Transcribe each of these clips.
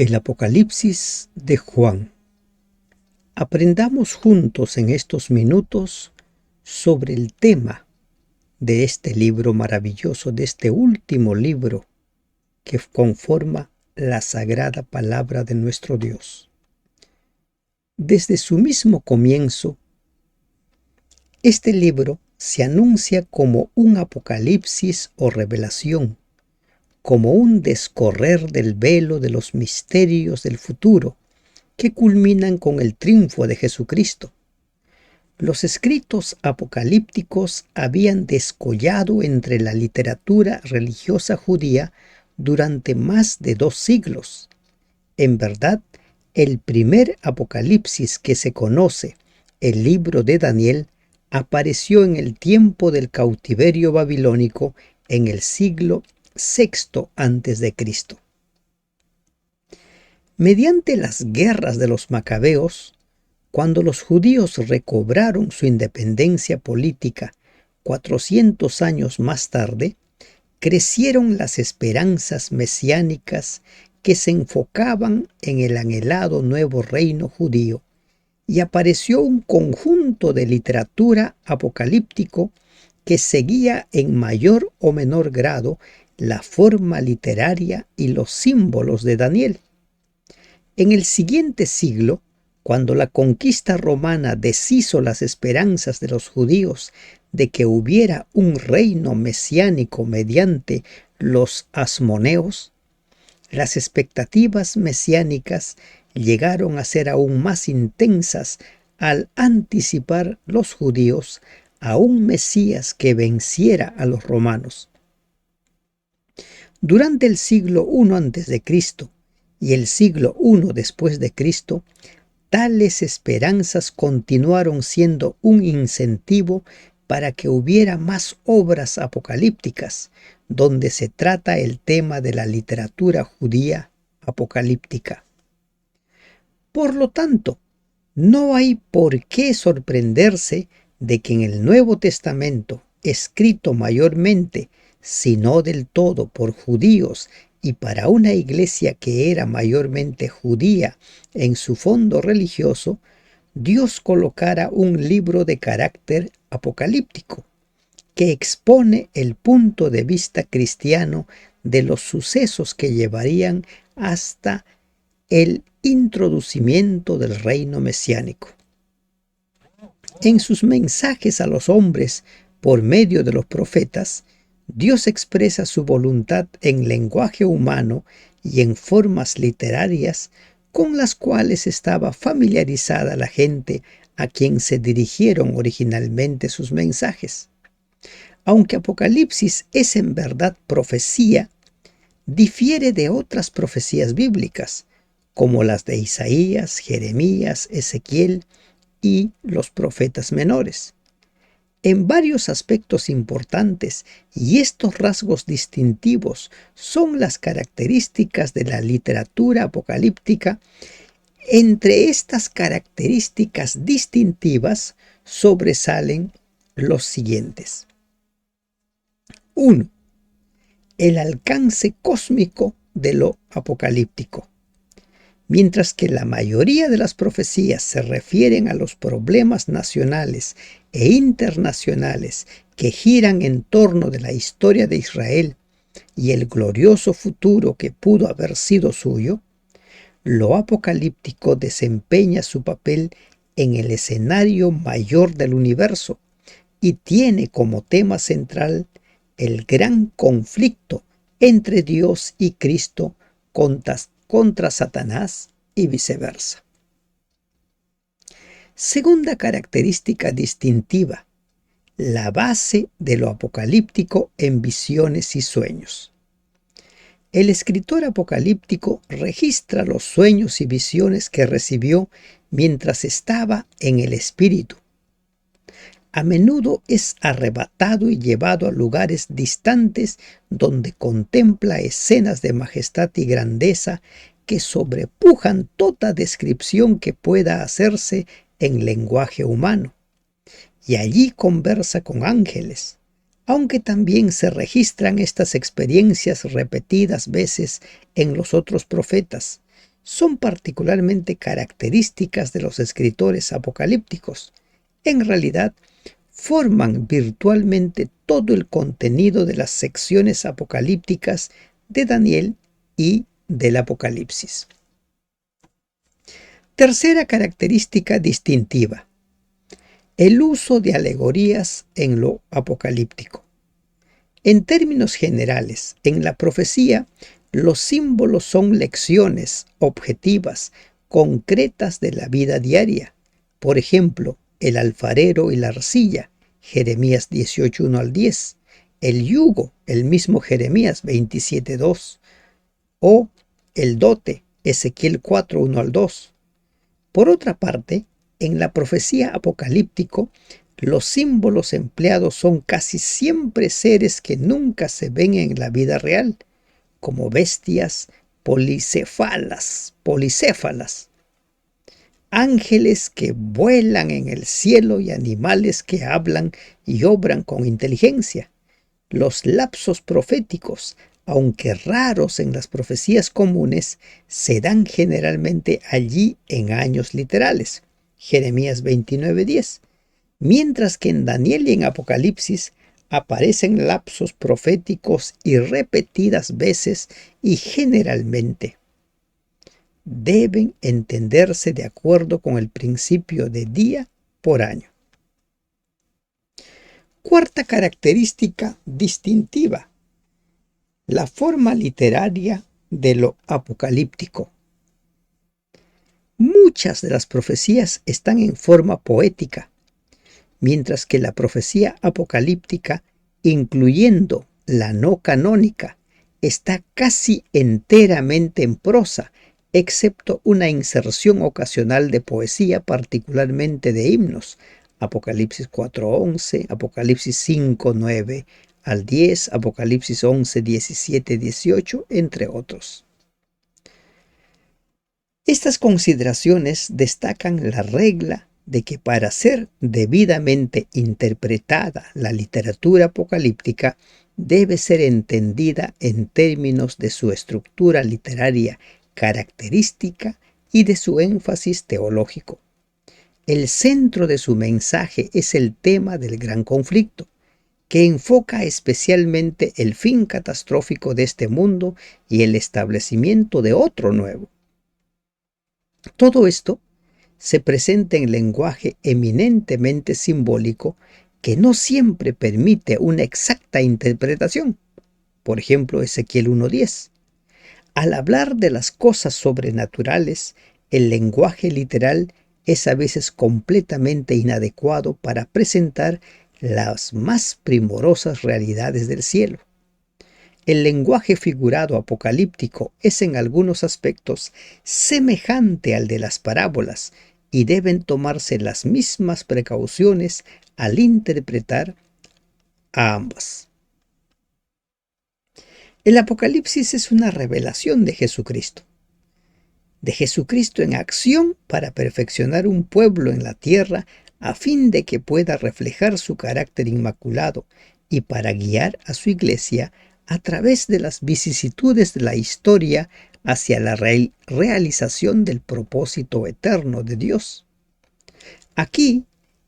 El Apocalipsis de Juan. Aprendamos juntos en estos minutos sobre el tema de este libro maravilloso, de este último libro que conforma la sagrada palabra de nuestro Dios. Desde su mismo comienzo, este libro se anuncia como un apocalipsis o revelación, como un descorrer del velo de los misterios del futuro que culminan con el triunfo de Jesucristo. Los escritos apocalípticos habían descollado entre la literatura religiosa judía durante más de 2 siglos. En verdad, el primer apocalipsis que se conoce, el libro de Daniel, apareció en el tiempo del cautiverio babilónico en el siglo VI a.C. Mediante las guerras de los macabeos, cuando los judíos recobraron su independencia política 400 años más tarde, crecieron las esperanzas mesiánicas que se enfocaban en el anhelado nuevo reino judío, y apareció un conjunto de literatura apocalíptico que seguía en mayor o menor grado la forma literaria y los símbolos de Daniel. En el siguiente siglo, cuando la conquista romana deshizo las esperanzas de los judíos de que hubiera un reino mesiánico mediante los asmoneos, las expectativas mesiánicas llegaron a ser aún más intensas al anticipar los judíos a un Mesías que venciera a los romanos. Durante el siglo I a.C. y el siglo I después de Cristo, tales esperanzas continuaron siendo un incentivo para que hubiera más obras apocalípticas, donde se trata el tema de la literatura judía apocalíptica. Por lo tanto, no hay por qué sorprenderse de que en el Nuevo Testamento, escrito mayormente, si no del todo por judíos y para una iglesia que era mayormente judía en su fondo religioso, Dios colocara un libro de carácter apocalíptico, que expone el punto de vista cristiano de los sucesos que llevarían hasta el introducimiento del reino mesiánico. En sus mensajes a los hombres por medio de los profetas, Dios expresa su voluntad en lenguaje humano y en formas literarias con las cuales estaba familiarizada la gente a quien se dirigieron originalmente sus mensajes. Aunque Apocalipsis es en verdad profecía, difiere de otras profecías bíblicas, como las de Isaías, Jeremías, Ezequiel y los profetas menores, en varios aspectos importantes, y estos rasgos distintivos son las características de la literatura apocalíptica. Entre estas características distintivas sobresalen los siguientes. 1. El alcance cósmico de lo apocalíptico. Mientras que la mayoría de las profecías se refieren a los problemas nacionales e internacionales que giran en torno de la historia de Israel y el glorioso futuro que pudo haber sido suyo, lo apocalíptico desempeña su papel en el escenario mayor del universo y tiene como tema central el gran conflicto entre Dios y Cristo contra Satanás y viceversa. Segunda característica distintiva, la base de lo apocalíptico en visiones y sueños. El escritor apocalíptico registra los sueños y visiones que recibió mientras estaba en el espíritu. A menudo es arrebatado y llevado a lugares distantes donde contempla escenas de majestad y grandeza que sobrepujan toda descripción que pueda hacerse en lenguaje humano. Y allí conversa con ángeles, aunque también se registran estas experiencias repetidas veces en los otros profetas, son particularmente características de los escritores apocalípticos. En realidad, forman virtualmente todo el contenido de las secciones apocalípticas de Daniel y del Apocalipsis. Tercera característica distintiva: el uso de alegorías en lo apocalíptico. En términos generales, en la profecía, los símbolos son lecciones objetivas, concretas de la vida diaria. Por ejemplo, el alfarero y la arcilla, Jeremías 18:1 al 10. El yugo, el mismo Jeremías 27:2. O el dote, Ezequiel 4:1 al 2. Por otra parte, en la profecía apocalíptica, los símbolos empleados son casi siempre seres que nunca se ven en la vida real, como bestias policéfalas, ángeles que vuelan en el cielo y animales que hablan y obran con inteligencia. Los lapsos proféticos, aunque raros en las profecías comunes, se dan generalmente allí en años literales. Jeremías 29:10. Mientras que en Daniel y en Apocalipsis aparecen lapsos proféticos y repetidas veces y generalmente deben entenderse de acuerdo con el principio de día por año. Cuarta característica distintiva: la forma literaria de lo apocalíptico. Muchas de las profecías están en forma poética, mientras que la profecía apocalíptica, incluyendo la no canónica, está casi enteramente en prosa, excepto una inserción ocasional de poesía, particularmente de himnos. Apocalipsis 4:11, Apocalipsis 5:9 al 10, Apocalipsis 11:17-18, entre otros. Estas consideraciones destacan la regla de que para ser debidamente interpretada la literatura apocalíptica debe ser entendida en términos de su estructura literaria característica y de su énfasis teológico. El centro de su mensaje es el tema del gran conflicto, que enfoca especialmente el fin catastrófico de este mundo y el establecimiento de otro nuevo. Todo esto se presenta en lenguaje eminentemente simbólico que no siempre permite una exacta interpretación. Por ejemplo, Ezequiel 1:10. Al hablar de las cosas sobrenaturales, el lenguaje literal es a veces completamente inadecuado para presentar las más primorosas realidades del cielo. El lenguaje figurado apocalíptico es en algunos aspectos semejante al de las parábolas y deben tomarse las mismas precauciones al interpretar a ambas. El Apocalipsis es una revelación de Jesucristo en acción para perfeccionar un pueblo en la tierra a fin de que pueda reflejar su carácter inmaculado y para guiar a su iglesia a través de las vicisitudes de la historia hacia la realización del propósito eterno de Dios. Aquí,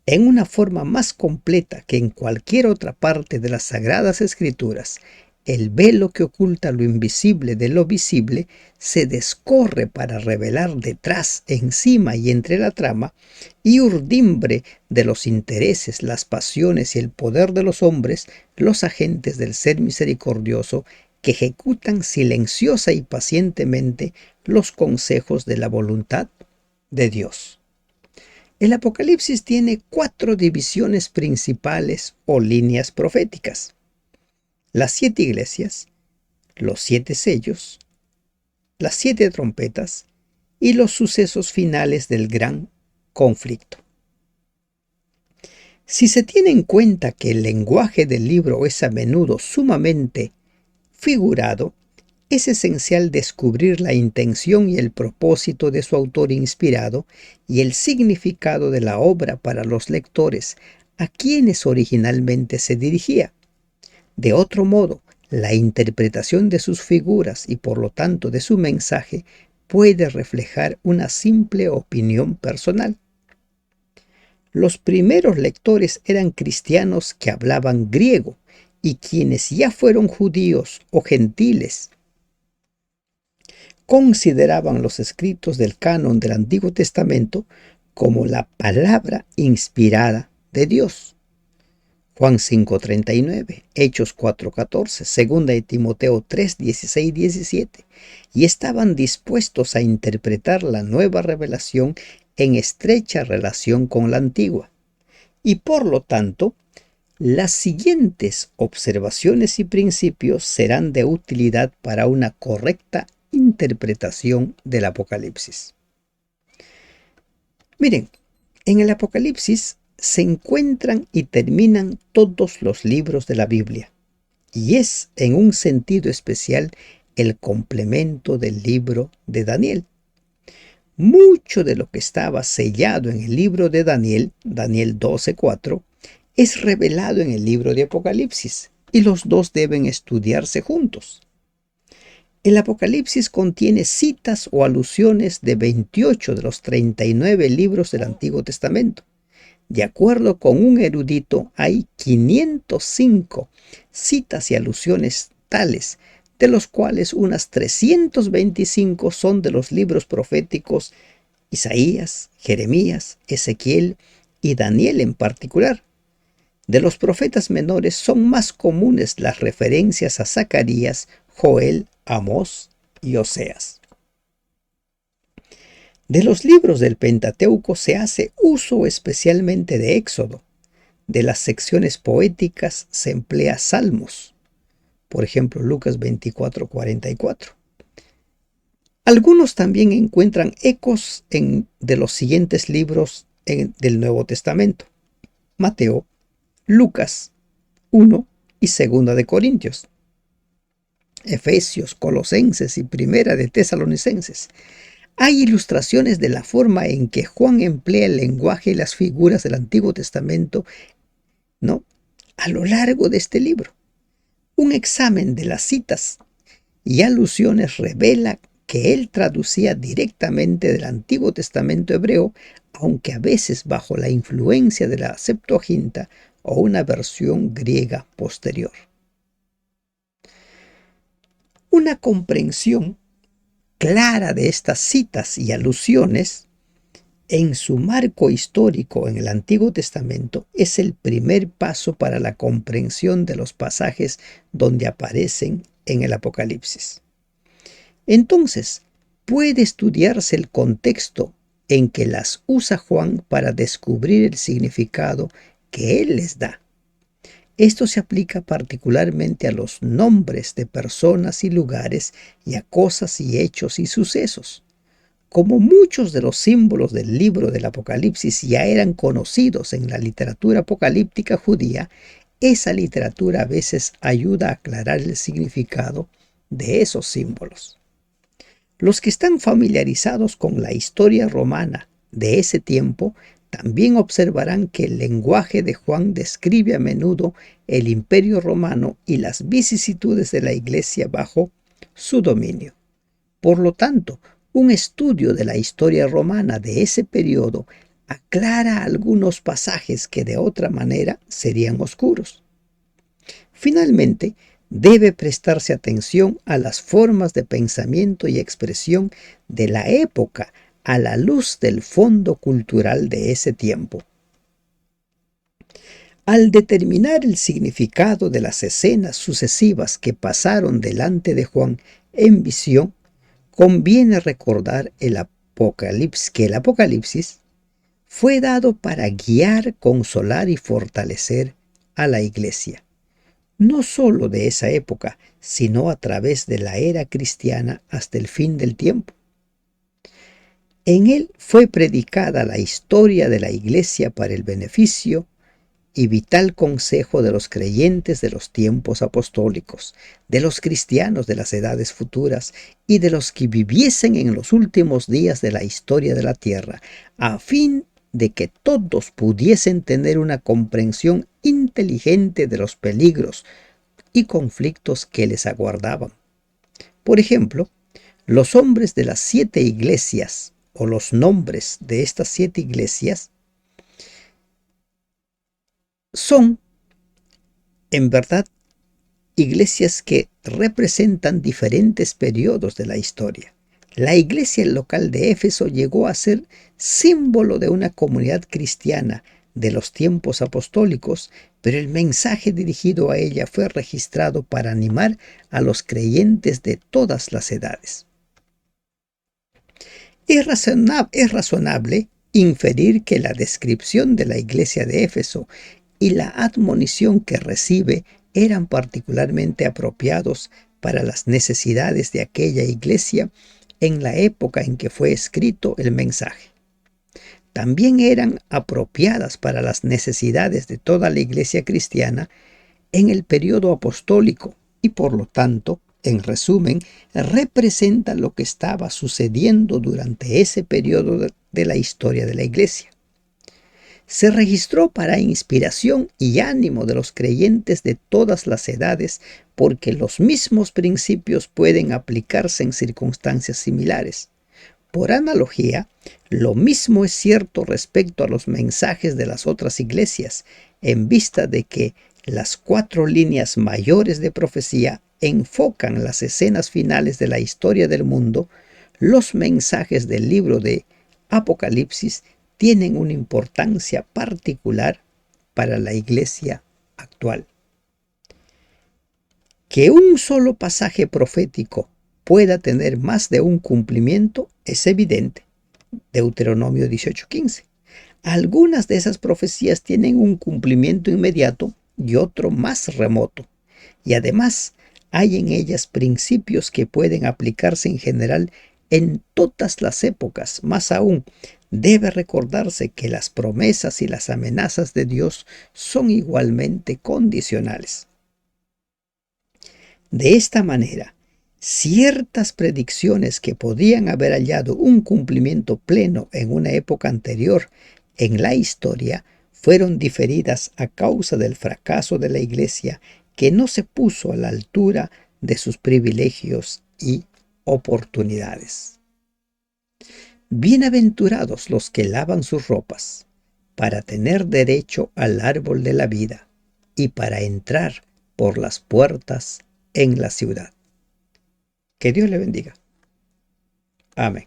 en una forma más completa que en cualquier otra parte de las Sagradas Escrituras, el velo que oculta lo invisible de lo visible se descorre para revelar detrás, encima y entre la trama y urdimbre de los intereses, las pasiones y el poder de los hombres, los agentes del ser misericordioso que ejecutan silenciosa y pacientemente los consejos de la voluntad de Dios. El Apocalipsis tiene 4 divisiones principales o líneas proféticas: las 7 iglesias, los 7 sellos, las 7 trompetas y los sucesos finales del gran conflicto. Si se tiene en cuenta que el lenguaje del libro es a menudo sumamente figurado, es esencial descubrir la intención y el propósito de su autor inspirado y el significado de la obra para los lectores a quienes originalmente se dirigía. De otro modo, la interpretación de sus figuras y por lo tanto de su mensaje puede reflejar una simple opinión personal. Los primeros lectores eran cristianos que hablaban griego y quienes ya fueron judíos o gentiles consideraban los escritos del canon del Antiguo Testamento como la palabra inspirada de Dios. Juan 5:39, Hechos 4:14, 2 de Timoteo 3:16, 17, y estaban dispuestos a interpretar la nueva revelación en estrecha relación con la antigua. Y por lo tanto, las siguientes observaciones y principios serán de utilidad para una correcta interpretación del Apocalipsis. Miren, en el Apocalipsis se encuentran y terminan todos los libros de la Biblia, y es en un sentido especial el complemento del libro de Daniel. Mucho de lo que estaba sellado en el libro de Daniel, Daniel 12:4, es revelado en el libro de Apocalipsis, y los dos deben estudiarse juntos. El Apocalipsis contiene citas o alusiones de 28 de los 39 libros del Antiguo Testamento. De acuerdo con un erudito, hay 505 citas y alusiones tales, de los cuales unas 325 son de los libros proféticos Isaías, Jeremías, Ezequiel y Daniel en particular. De los profetas menores son más comunes las referencias a Zacarías, Joel, Amós y Oseas. De los libros del Pentateuco se hace uso especialmente de Éxodo. De las secciones poéticas se emplea salmos. Por ejemplo, Lucas 24:44. Algunos también encuentran ecos de los siguientes libros del Nuevo Testamento: Mateo, Lucas 1 y 2 de Corintios, Efesios, Colosenses y Primera de Tesalonicenses. Hay ilustraciones de la forma en que Juan emplea el lenguaje y las figuras del Antiguo Testamento, ¿no?, a lo largo de este libro. Un examen de las citas y alusiones revela que él traducía directamente del Antiguo Testamento hebreo, aunque a veces bajo la influencia de la Septuaginta o una versión griega posterior. Una comprensión clara de estas citas y alusiones en su marco histórico en el Antiguo Testamento es el primer paso para la comprensión de los pasajes donde aparecen en el Apocalipsis. Entonces, puede estudiarse el contexto en que las usa Juan para descubrir el significado que él les da. Esto se aplica particularmente a los nombres de personas y lugares y a cosas y hechos y sucesos. Como muchos de los símbolos del libro del Apocalipsis ya eran conocidos en la literatura apocalíptica judía, esa literatura a veces ayuda a aclarar el significado de esos símbolos. Los que están familiarizados con la historia romana de ese tiempo también observarán que el lenguaje de Juan describe a menudo el Imperio Romano y las vicisitudes de la Iglesia bajo su dominio. Por lo tanto, un estudio de la historia romana de ese periodo aclara algunos pasajes que de otra manera serían oscuros. Finalmente, debe prestarse atención a las formas de pensamiento y expresión de la época a la luz del fondo cultural de ese tiempo. Al determinar el significado de las escenas sucesivas que pasaron delante de Juan en visión, conviene recordar que el Apocalipsis fue dado para guiar, consolar y fortalecer a la Iglesia, no solo de esa época, sino a través de la era cristiana hasta el fin del tiempo. En él fue predicada la historia de la Iglesia para el beneficio y vital consejo de los creyentes de los tiempos apostólicos, de los cristianos de las edades futuras y de los que viviesen en los últimos días de la historia de la tierra, a fin de que todos pudiesen tener una comprensión inteligente de los peligros y conflictos que les aguardaban. Por ejemplo, Los hombres de las 7 iglesias, o los nombres de estas 7 iglesias, son en verdad iglesias que representan diferentes periodos de la historia. La iglesia local de Éfeso llegó a ser símbolo de una comunidad cristiana de los tiempos apostólicos, pero el mensaje dirigido a ella fue registrado para animar a los creyentes de todas las edades. Es razonable inferir que la descripción de la iglesia de Éfeso y la admonición que recibe eran particularmente apropiados para las necesidades de aquella iglesia en la época en que fue escrito el mensaje. También eran apropiadas para las necesidades de toda la iglesia cristiana en el periodo apostólico y por lo tanto, en resumen, representa lo que estaba sucediendo durante ese periodo de la historia de la iglesia. Se registró para inspiración y ánimo de los creyentes de todas las edades, porque los mismos principios pueden aplicarse en circunstancias similares. Por analogía, lo mismo es cierto respecto a los mensajes de las otras iglesias, en vista de que las 4 líneas mayores de profecía enfocan las escenas finales de la historia del mundo. Los mensajes del libro de Apocalipsis tienen una importancia particular para la iglesia actual. Que un solo pasaje profético pueda tener más de un cumplimiento es evidente. Deuteronomio 18:15. Algunas de esas profecías tienen un cumplimiento inmediato y otro más remoto. Y además hay en ellas principios que pueden aplicarse en general en todas las épocas. Más aún, debe recordarse que las promesas y las amenazas de Dios son igualmente condicionales. De esta manera, ciertas predicciones que podían haber hallado un cumplimiento pleno en una época anterior en la historia fueron diferidas a causa del fracaso de la iglesia, que no se puso a la altura de sus privilegios y oportunidades. Bienaventurados los que lavan sus ropas, para tener derecho al árbol de la vida y para entrar por las puertas en la ciudad. Que Dios le bendiga. Amén.